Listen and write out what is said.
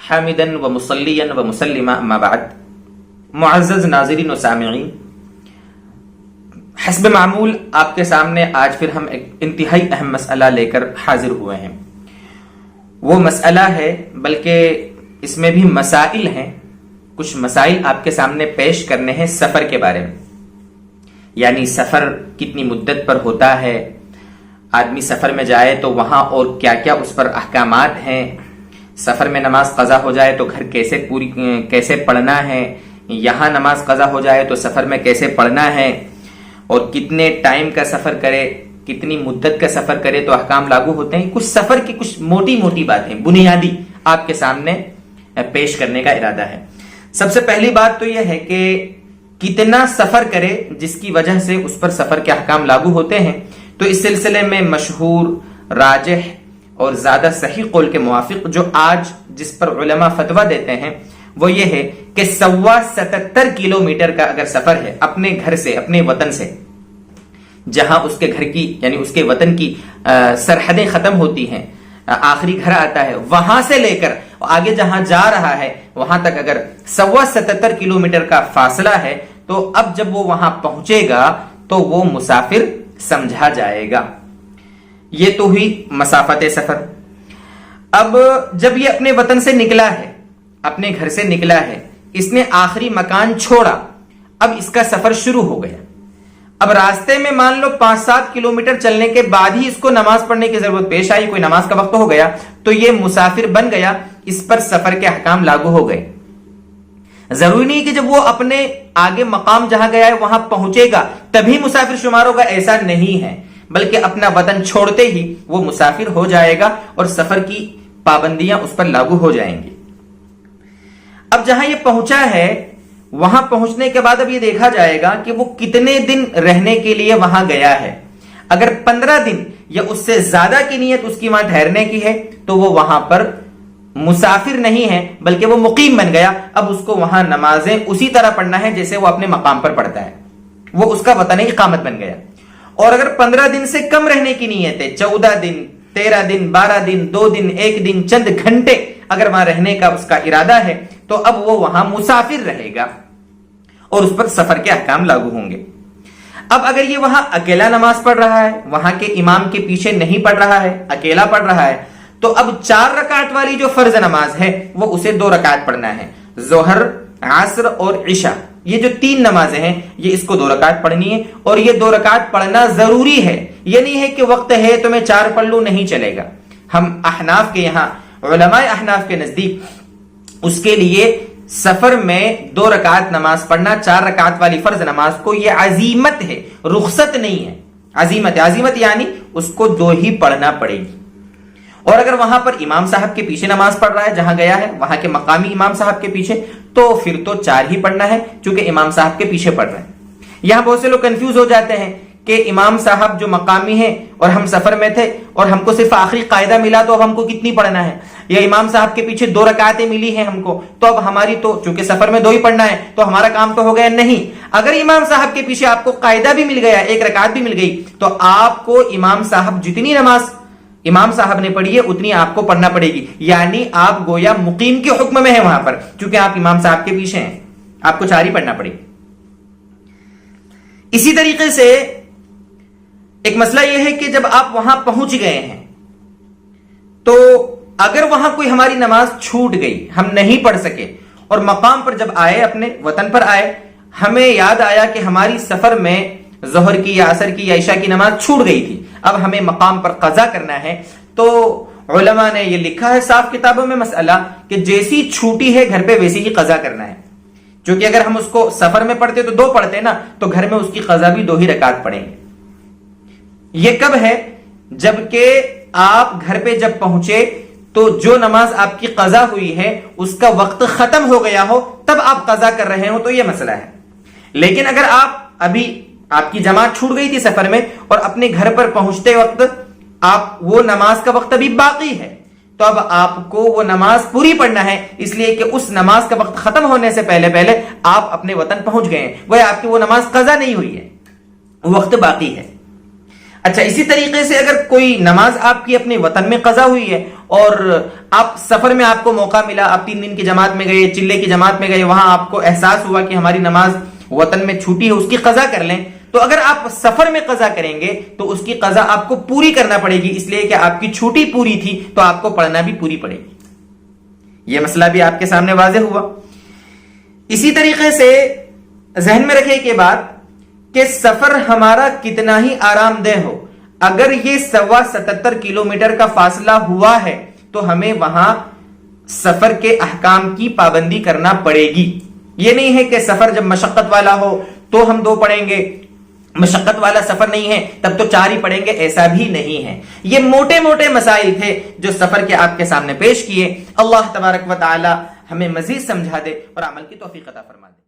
حامدن و مسلیً و مسلما اما بعد. معزز ناظرین و سامعین، حسب معمول آپ کے سامنے آج پھر ہم ایک انتہائی اہم مسئلہ لے کر حاضر ہوئے ہیں. وہ مسئلہ ہے، بلکہ اس میں بھی مسائل ہیں، کچھ مسائل آپ کے سامنے پیش کرنے ہیں سفر کے بارے میں. یعنی سفر کتنی مدت پر ہوتا ہے، آدمی سفر میں جائے تو وہاں اور کیا کیا اس پر احکامات ہیں، سفر میں نماز قضا ہو جائے تو گھر کیسے پڑھنا ہے، یہاں نماز قضا ہو جائے تو سفر میں کیسے پڑھنا ہے، اور کتنے ٹائم کا سفر کرے، کتنی مدت کا سفر کرے تو احکام لاگو ہوتے ہیں. کچھ سفر کی کچھ موٹی موٹی باتیں بنیادی آپ کے سامنے پیش کرنے کا ارادہ ہے. سب سے پہلی بات تو یہ ہے کہ کتنا سفر کرے جس کی وجہ سے اس پر سفر کے احکام لاگو ہوتے ہیں. تو اس سلسلے میں مشہور، راجح اور زیادہ صحیح قول کے موافق جو آج جس پر علماء فتویٰ دیتے ہیں وہ یہ ہے کہ 77 کلومیٹر کا اگر سفر ہے اپنے گھر سے، اپنے وطن سے، جہاں اس کے گھر کی یعنی اس کے وطن کی سرحدیں ختم ہوتی ہیں، آخری گھر آتا ہے، وہاں سے لے کر آگے جہاں جا رہا ہے وہاں تک اگر 77 کلومیٹر کا فاصلہ ہے تو اب جب وہ وہاں پہنچے گا تو وہ مسافر سمجھا جائے گا. یہ تو ہوئی مسافت سفر. اب جب یہ اپنے وطن سے نکلا ہے، اپنے گھر سے نکلا ہے، اس نے آخری مکان چھوڑا، اب اس کا سفر شروع ہو گیا. اب راستے میں مان لو 5-7 کلومیٹر چلنے کے بعد ہی اس کو نماز پڑھنے کی ضرورت پیش آئی، کوئی نماز کا وقت ہو گیا تو یہ مسافر بن گیا، اس پر سفر کے احکام لاگو ہو گئے. ضروری نہیں کہ جب وہ اپنے آگے مقام جہاں گیا ہے وہاں پہنچے گا تبھی مسافر شمار ہوگا، ایسا نہیں ہے، بلکہ اپنا وطن چھوڑتے ہی وہ مسافر ہو جائے گا اور سفر کی پابندیاں اس پر لاگو ہو جائیں گی. اب جہاں یہ پہنچا ہے وہاں پہنچنے کے بعد اب یہ دیکھا جائے گا کہ وہ کتنے دن رہنے کے لیے وہاں گیا ہے. اگر 15 دن یا اس سے زیادہ کی نیت اس کی وہاں ٹھہرنے کی ہے تو وہ وہاں پر مسافر نہیں ہے بلکہ وہ مقیم بن گیا. اب اس کو وہاں نمازیں اسی طرح پڑھنا ہے جیسے وہ اپنے مقام پر پڑھتا ہے، وہ اس کا وطن اقامت بن گیا. اور اگر 15 دن سے کم رہنے کی نیت ہے، 14 دن 13 دن 12 دن 2 دن 1 دن چند گھنٹے اگر وہاں رہنے کا اس کا ارادہ ہے تو اب وہ وہاں مسافر رہے گا اور اس پر سفر کے احکام لاگو ہوں گے. اب اگر یہ وہاں اکیلا نماز پڑھ رہا ہے، وہاں کے امام کے پیچھے نہیں پڑھ رہا ہے، اکیلا پڑھ رہا ہے، تو اب 4 رکعت والی جو فرض نماز ہے وہ اسے 2 رکعت پڑھنا ہے. ظہر، عصر اور عشاء، یہ جو 3 نمازیں ہیں یہ اس کو 2 رکعت پڑھنی ہے. اور یہ 2 رکعت پڑھنا ضروری ہے، یہ نہیں ہے کہ وقت ہے تو میں 4 پڑھ لوں، نہیں چلے گا. ہم احناف کے یہاں، علماء احناف کے نزدیک اس کے لیے سفر میں 2 رکعت نماز پڑھنا، 4 رکعت والی فرض نماز کو، یہ عزیمت ہے، رخصت نہیں ہے. عزیمت ہے، عزیمت یعنی اس کو 2 ہی پڑھنا پڑے گی. اور اگر وہاں پر امام صاحب کے پیچھے نماز پڑھ رہا ہے جہاں گیا ہے، وہاں کے مقامی امام صاحب کے پیچھے، تو پھر تو 4 ہی پڑھنا ہے چونکہ امام صاحب کے پیچھے پڑھ رہے ہیں. یہاں بہت سے لوگ کنفیوز ہو جاتے ہیں کہ امام صاحب جو مقامی ہیں اور ہم سفر میں تھے اور ہم کو صرف آخری قاعدہ ملا تو اب ہم کو کتنی پڑھنا ہے، یا امام صاحب کے پیچھے 2 رکعتیں ملی ہیں ہم کو تو اب ہماری تو چونکہ سفر میں 2 ہی پڑھنا ہے تو ہمارا کام تو ہو گیا. نہیں، اگر امام صاحب کے پیچھے آپ کو قاعدہ بھی مل گیا، 1 رکعت بھی مل گئی، تو آپ کو امام صاحب جتنی نماز امام صاحب نے پڑھی ہے اتنی آپ کو پڑھنا پڑے گی. یعنی آپ گویا مقیم کے حکم میں ہیں وہاں پر، چونکہ آپ امام صاحب کے پیچھے ہیں، آپ کو 4 ہی پڑھنا پڑے گی. اسی طریقے سے ایک مسئلہ یہ ہے کہ جب آپ وہاں پہنچ گئے ہیں تو اگر وہاں کوئی ہماری نماز چھوٹ گئی، ہم نہیں پڑھ سکے، اور مقام پر جب آئے، اپنے وطن پر آئے، ہمیں یاد آیا کہ ہماری سفر میں ظہر کی یا عصر کی یا عشاء کی نماز چھوٹ گئی تھی، اب ہمیں مقام پر قضا کرنا ہے، تو علماء نے یہ لکھا ہے صاف کتابوں میں مسئلہ کہ جیسی چھوٹی ہے گھر پہ ویسی ہی قضا کرنا ہے. کیونکہ اگر ہم اس کو سفر میں پڑھتے تو 2 پڑھتے نا، تو گھر میں اس کی قضا بھی 2 ہی رکعت پڑھیں گے. یہ کب ہے؟ جبکہ آپ گھر پہ جب پہنچے تو جو نماز آپ کی قضا ہوئی ہے اس کا وقت ختم ہو گیا ہو تب آپ قضا کر رہے ہو تو یہ مسئلہ ہے. لیکن اگر آپ کی جماعت چھوٹ گئی تھی سفر میں اور اپنے گھر پر پہنچتے وقت وہ نماز کا وقت ابھی باقی ہے تو اب آپ کو وہ نماز پوری پڑھنا ہے، اس لیے کہ اس نماز کا وقت ختم ہونے سے پہلے آپ اپنے وطن پہنچ گئے ہیں، وہ آپ کی وہ نماز قضا نہیں ہوئی ہے، وقت باقی ہے. اچھا، اسی طریقے سے اگر کوئی نماز آپ کی اپنے وطن میں قضا ہوئی ہے اور آپ سفر میں آپ کو موقع ملا، آپ 3 دن کی جماعت میں گئے، چلے کی جماعت میں گئے، وہاں آپ کو احساس ہوا کہ ہماری نماز وطن میں چھوٹی ہے، اس کی قضا کر لیں، تو اگر آپ سفر میں قضا کریں گے تو اس کی قضا آپ کو پوری کرنا پڑے گی، اس لیے کہ آپ کی چھوٹی پوری تھی تو آپ کو پڑھنا بھی پوری پڑے گی۔ یہ مسئلہ بھی آپ کے سامنے واضح ہوا۔ اسی طریقے سے ذہن میں رکھے کہ بات کہ سفر ہمارا کتنا ہی آرام دہ ہو، اگر یہ 77 کلومیٹر کا فاصلہ ہوا ہے تو ہمیں وہاں سفر کے احکام کی پابندی کرنا پڑے گی۔ یہ نہیں ہے کہ سفر جب مشقت والا ہو تو ہم 2 پڑھیں گے، مشقت والا سفر نہیں ہے تب تو 4 ہی پڑھیں گے، ایسا بھی نہیں ہے۔ یہ موٹے موٹے مسائل تھے جو سفر کے آپ کے سامنے پیش کیے۔ اللہ تبارک و تعالی ہمیں مزید سمجھا دے اور عمل کی توفیق عطا فرما دے۔